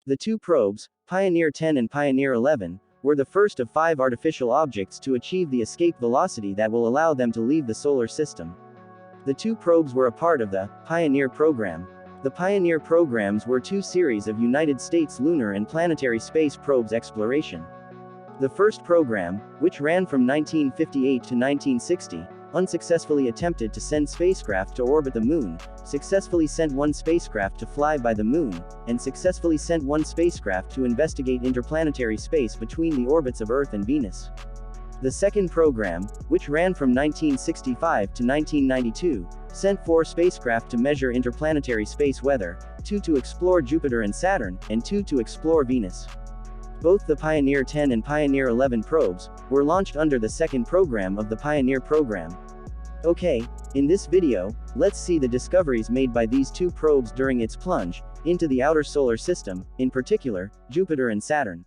The two probes, Pioneer 10 and Pioneer 11, were the first of 5 artificial objects to achieve the escape velocity that will allow them to leave the solar system. The two probes were a part of the Pioneer program. The Pioneer programs were 2 series of United States lunar and planetary space probes exploration. The first program, which ran from 1958 to 1960, unsuccessfully attempted to send spacecraft to orbit the Moon, successfully sent 1 spacecraft to fly by the Moon, and successfully sent 1 spacecraft to investigate interplanetary space between the orbits of Earth and Venus. The second program, which ran from 1965 to 1992, sent 4 spacecraft to measure interplanetary space weather, 2 to explore Jupiter and Saturn, and 2 to explore Venus. Both the Pioneer 10 and Pioneer 11 probes were launched under the second program of the Pioneer program. Okay, in this video, let's see the discoveries made by these 2 probes during its plunge into the outer solar system, in particular, Jupiter and Saturn.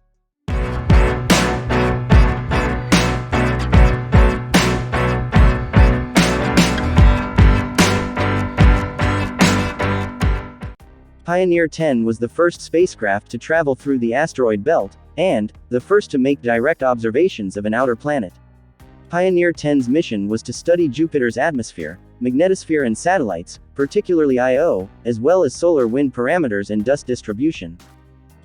Pioneer 10 was the first spacecraft to travel through the asteroid belt, and the first to make direct observations of an outer planet. Pioneer 10's mission was to study Jupiter's atmosphere, magnetosphere and satellites, particularly Io, as well as solar wind parameters and dust distribution.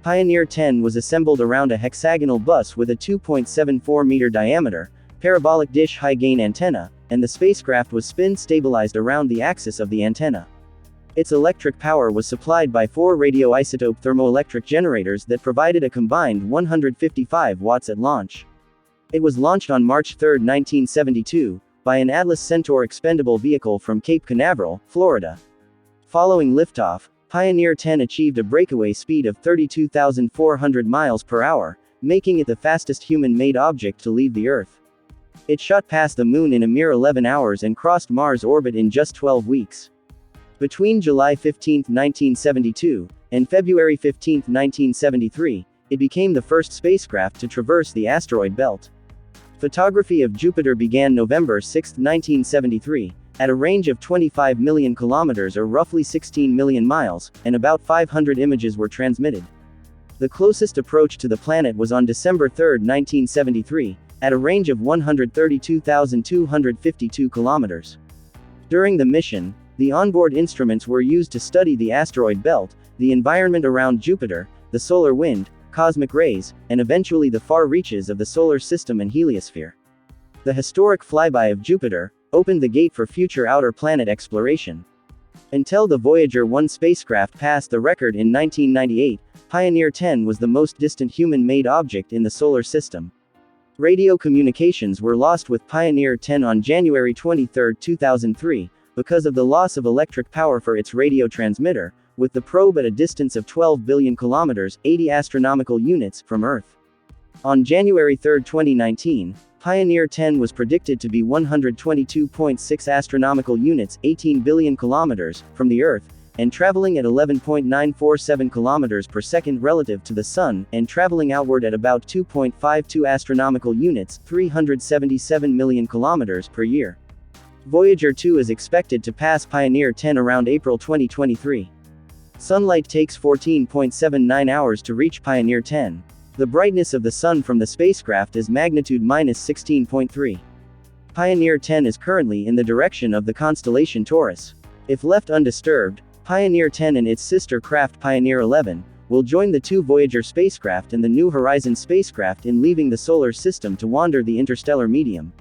Pioneer 10 was assembled around a hexagonal bus with a 2.74-meter diameter, parabolic dish high-gain antenna, and the spacecraft was spin-stabilized around the axis of the antenna. Its electric power was supplied by 4 radioisotope thermoelectric generators that provided a combined 155 watts at launch. It was launched on March 3, 1972, by an Atlas Centaur expendable vehicle from Cape Canaveral, Florida. Following liftoff, Pioneer 10 achieved a breakaway speed of 32,400 miles per hour, making it the fastest human-made object to leave the Earth. It shot past the Moon in a mere 11 hours and crossed Mars' orbit in just 12 weeks. Between July 15, 1972, and February 15, 1973, it became the first spacecraft to traverse the asteroid belt. Photography of Jupiter began November 6, 1973, at a range of 25 million kilometers or roughly 16 million miles, and about 500 images were transmitted. The closest approach to the planet was on December 3, 1973, at a range of 132,252 kilometers. During the mission, the onboard instruments were used to study the asteroid belt, the environment around Jupiter, the solar wind, cosmic rays, and eventually the far reaches of the solar system and heliosphere. The historic flyby of Jupiter opened the gate for future outer planet exploration. Until the Voyager 1 spacecraft passed the record in 1998, Pioneer 10 was the most distant human-made object in the solar system. Radio communications were lost with Pioneer 10 on January 23, 2003, because of the loss of electric power for its radio transmitter, with the probe at a distance of 12 billion kilometers, 80 astronomical units, from Earth. On January 3, 2019, Pioneer 10 was predicted to be 122.6 astronomical units, 18 billion kilometers, from the Earth, and traveling at 11.947 kilometers per second relative to the Sun, and traveling outward at about 2.52 astronomical units, 377 million kilometers, per year. Voyager 2 is expected to pass Pioneer 10 around April 2023. Sunlight takes 14.79 hours to reach Pioneer 10. The brightness of the Sun from the spacecraft is magnitude -16.3. Pioneer 10 is currently in the direction of the constellation Taurus. If left undisturbed, Pioneer 10 and its sister craft Pioneer 11 will join the 2 Voyager spacecraft and the New Horizons spacecraft in leaving the solar system to wander the interstellar medium.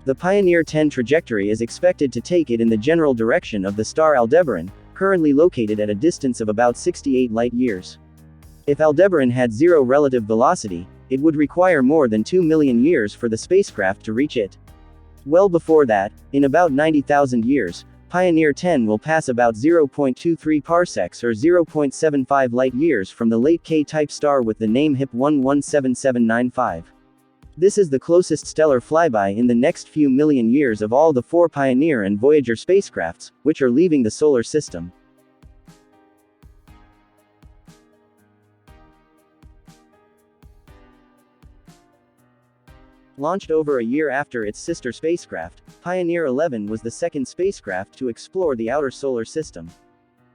The Pioneer 10 trajectory is expected to take it in the general direction of the star Aldebaran, currently located at a distance of about 68 light-years. If Aldebaran had 0 relative velocity, it would require more than 2 million years for the spacecraft to reach it. Well before that, in about 90,000 years, Pioneer 10 will pass about 0.23 parsecs or 0.75 light-years from the late K-type star with the name HIP 117795. This is the closest stellar flyby in the next few million years of all the 4 Pioneer and Voyager spacecrafts, which are leaving the solar system. Launched over a year after its sister spacecraft, Pioneer 11 was the second spacecraft to explore the outer solar system.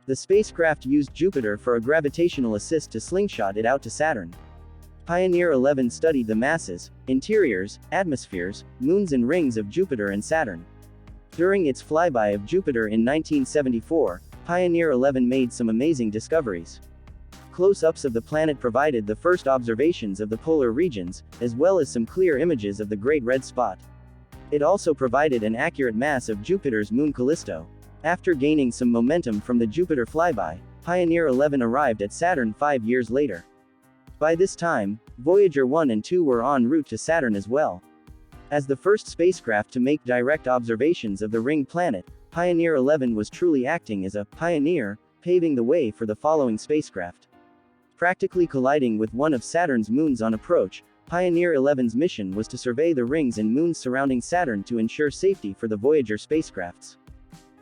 The spacecraft used Jupiter for a gravitational assist to slingshot it out to Saturn. Pioneer 11 studied the masses, interiors, atmospheres, moons and rings of Jupiter and Saturn. During its flyby of Jupiter in 1974, Pioneer 11 made some amazing discoveries. Close-ups of the planet provided the first observations of the polar regions, as well as some clear images of the Great Red Spot. It also provided an accurate mass of Jupiter's moon Callisto. After gaining some momentum from the Jupiter flyby, Pioneer 11 arrived at Saturn 5 years later. By this time, Voyager 1 and 2 were en route to Saturn as well. As the first spacecraft to make direct observations of the ring planet, Pioneer 11 was truly acting as a pioneer, paving the way for the following spacecraft. Practically colliding with one of Saturn's moons on approach, Pioneer 11's mission was to survey the rings and moons surrounding Saturn to ensure safety for the Voyager spacecrafts.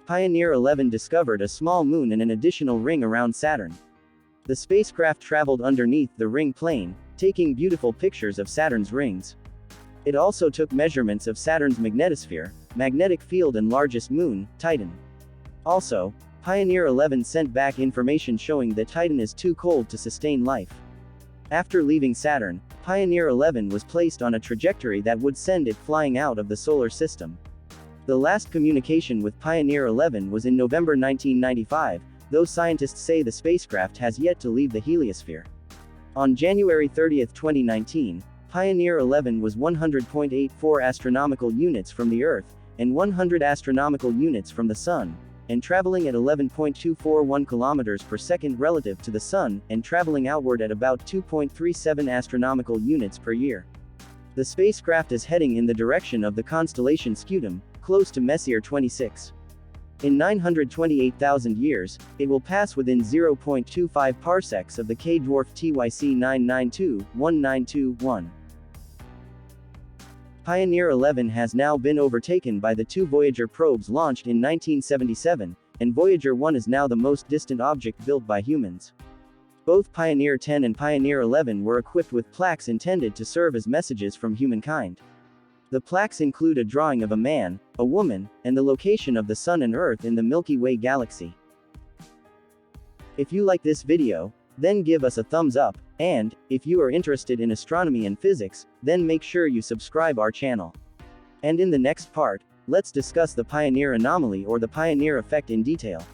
Pioneer 11 discovered a small moon and an additional ring around Saturn. The spacecraft traveled underneath the ring plane, taking beautiful pictures of Saturn's rings. It also took measurements of Saturn's magnetosphere, magnetic field and largest moon, Titan. Also, Pioneer 11 sent back information showing that Titan is too cold to sustain life. After leaving Saturn, Pioneer 11 was placed on a trajectory that would send it flying out of the solar system. The last communication with Pioneer 11 was in November 1995, though scientists say the spacecraft has yet to leave the heliosphere. On January 30, 2019, Pioneer 11 was 100.84 astronomical units from the Earth, and 100 astronomical units from the Sun, and traveling at 11.241 kilometers per second relative to the Sun, and traveling outward at about 2.37 astronomical units per year. The spacecraft is heading in the direction of the constellation Scutum, close to Messier 26. In 928,000 years, it will pass within 0.25 parsecs of the K-dwarf TYC 992-1921. Pioneer 11 has now been overtaken by the two Voyager probes launched in 1977, and Voyager 1 is now the most distant object built by humans. Both Pioneer 10 and Pioneer 11 were equipped with plaques intended to serve as messages from humankind. The plaques include a drawing of a man, a woman, and the location of the Sun and Earth in the Milky Way galaxy. If you like this video, then give us a thumbs up, and, if you are interested in astronomy and physics, then make sure you subscribe our channel. And in the next part, let's discuss the Pioneer anomaly or the Pioneer effect in detail.